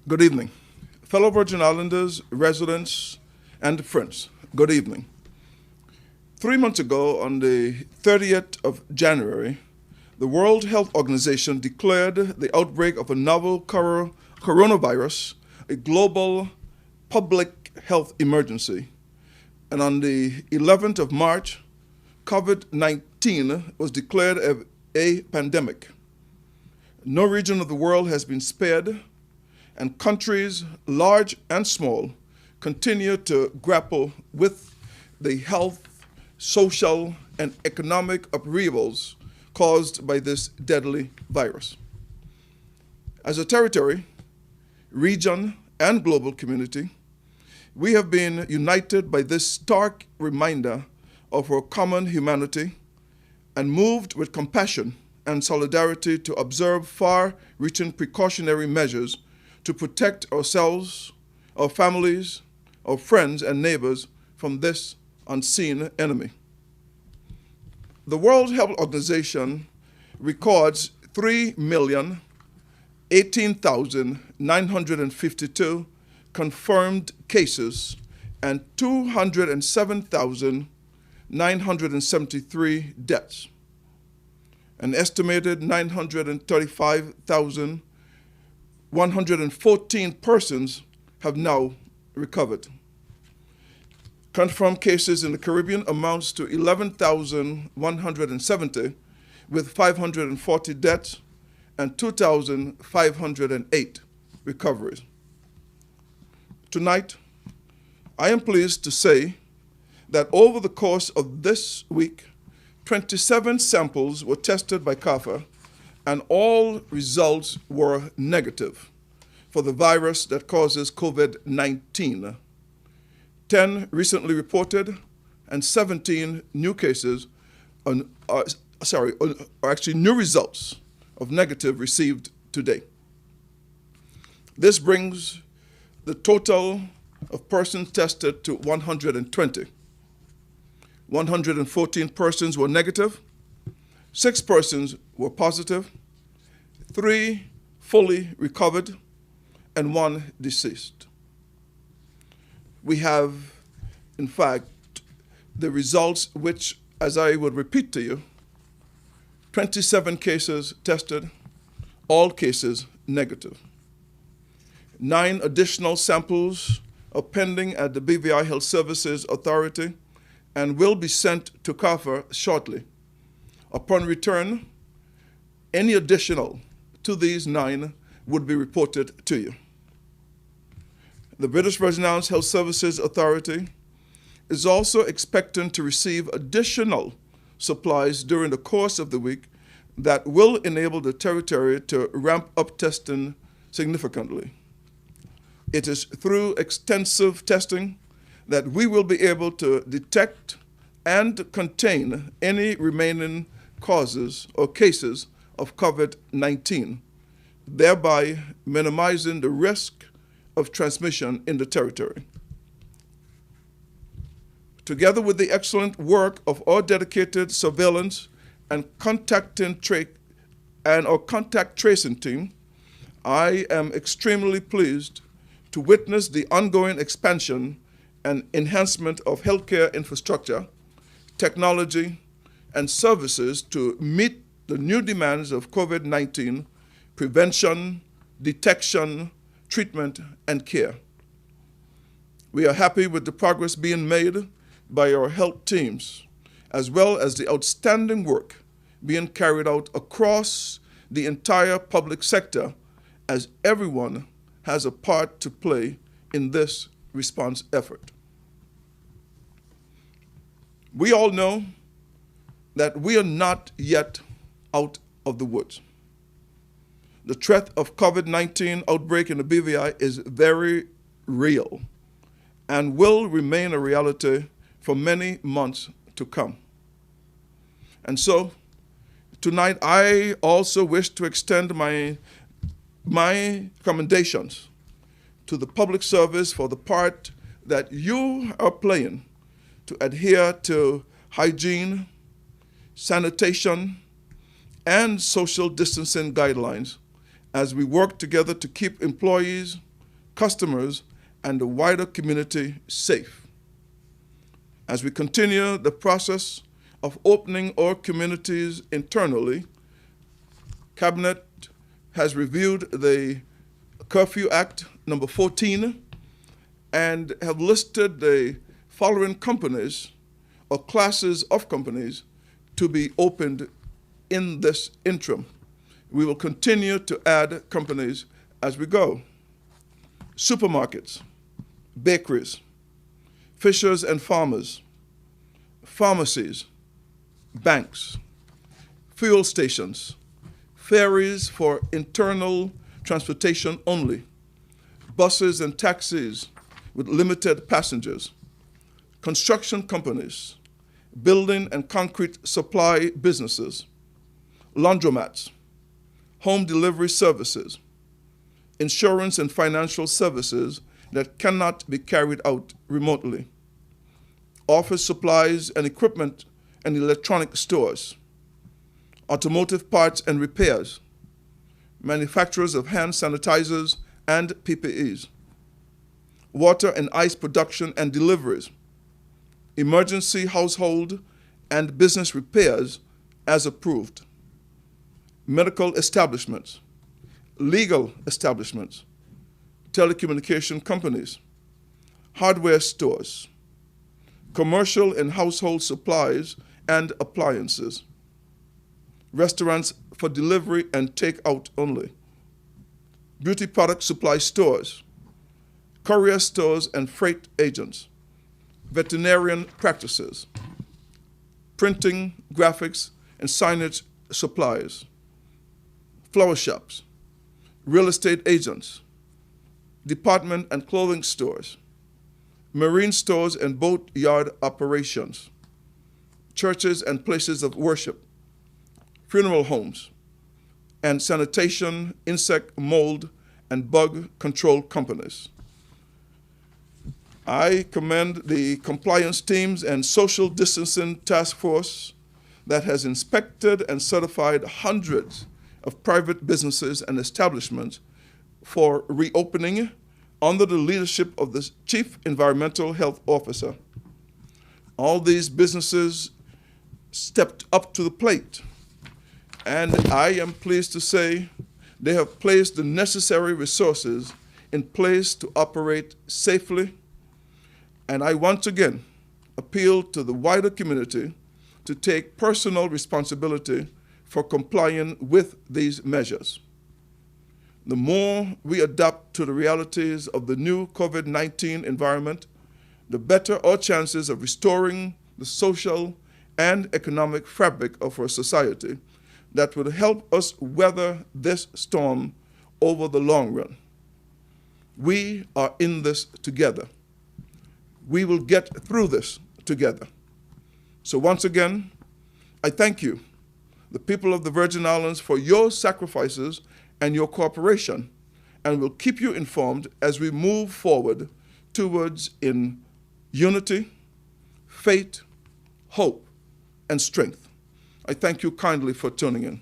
Good evening. Fellow Virgin Islanders, residents, and friends, good evening. 3 months ago, on the 30th of January, the World Health Organization declared the outbreak of a novel coronavirus a global public health emergency. And on the 11th of March, COVID-19 was declared a pandemic. No region of the world has been spared, and countries, large and small, continue to grapple with the health, social, and economic upheavals caused by this deadly virus. As a territory, region, and global community, we have been united by this stark reminder of our common humanity and moved with compassion and solidarity to observe far-reaching precautionary measures to protect ourselves, our families, our friends, and neighbors from this unseen enemy. The World Health Organization records 3,018,952 confirmed cases and 207,973 deaths. An estimated 935,114 persons have now recovered. Confirmed cases in the Caribbean amounts to 11,170, with 540 deaths and 2,508 recoveries. Tonight, I am pleased to say that over the course of this week, 27 samples were tested by CARVin, and all results were negative for the virus that causes COVID-19. 10 recently reported, and 17 new cases, are actually new results of negative received today. This brings the total of persons tested to 120. 114 persons were negative, 6 persons were positive, 3 fully recovered, and 1 deceased. We have, in fact, the results which, as I would repeat to you, 27 cases tested, all cases negative. 9 additional samples are pending at the BVI Health Services Authority and will be sent to CARVin shortly. Upon return, any additional to these 9 would be reported to you. The British Virgin Islands Health Services Authority is also expecting to receive additional supplies during the course of the week that will enable the territory to ramp up testing significantly. It is through extensive testing that we will be able to detect and contain any remaining causes or cases of COVID-19, thereby minimizing the risk of transmission in the territory. Together with the excellent work of our dedicated surveillance and contact tracing team, I am extremely pleased to witness the ongoing expansion and enhancement of healthcare infrastructure, technology, and services to meet the new demands of COVID-19 prevention, detection, treatment, and care. We are happy with the progress being made by our health teams, as well as the outstanding work being carried out across the entire public sector, as everyone has a part to play in this response effort. We all know that we are not yet out of the woods. The threat of COVID-19 outbreak in the BVI is very real and will remain a reality for many months to come. And so, tonight I also wish to extend my commendations to the public service for the part that you are playing to adhere to hygiene, sanitation, and social distancing guidelines as we work together to keep employees, customers, and the wider community safe. As we continue the process of opening our communities internally, Cabinet has reviewed the Curfew Act number 14 and have listed the following companies or classes of companies to be opened in this interim. We will continue to add companies as we go. Supermarkets, bakeries, fishers and farmers, pharmacies, banks, fuel stations, ferries for internal transportation only, buses and taxis with limited passengers, construction companies, building and concrete supply businesses, laundromats, home delivery services, insurance and financial services that cannot be carried out remotely, office supplies and equipment and electronic stores, automotive parts and repairs, manufacturers of hand sanitizers and PPEs, water and ice production and deliveries, emergency household and business repairs as approved, medical establishments, legal establishments, telecommunication companies, hardware stores, commercial and household supplies and appliances, restaurants for delivery and takeout only, beauty product supply stores, courier stores and freight agents, veterinarian practices, printing, graphics, and signage supplies, flower shops, real estate agents, department and clothing stores, marine stores and boat yard operations, churches and places of worship, funeral homes, and sanitation, insect, mold, and bug control companies. I commend the compliance teams and social distancing task force that has inspected and certified hundreds of private businesses and establishments for reopening under the leadership of the Chief Environmental Health Officer. All these businesses stepped up to the plate, and I am pleased to say they have placed the necessary resources in place to operate safely. And I once again appeal to the wider community to take personal responsibility for complying with these measures. The more we adapt to the realities of the new COVID-19 environment, the better our chances of restoring the social and economic fabric of our society that will help us weather this storm over the long run. We are in this together. We will get through this together. So once again, I thank you, the people of the Virgin Islands, for your sacrifices and your cooperation, and will keep you informed as we move forward towards in unity, faith, hope, and strength. I thank you kindly for tuning in.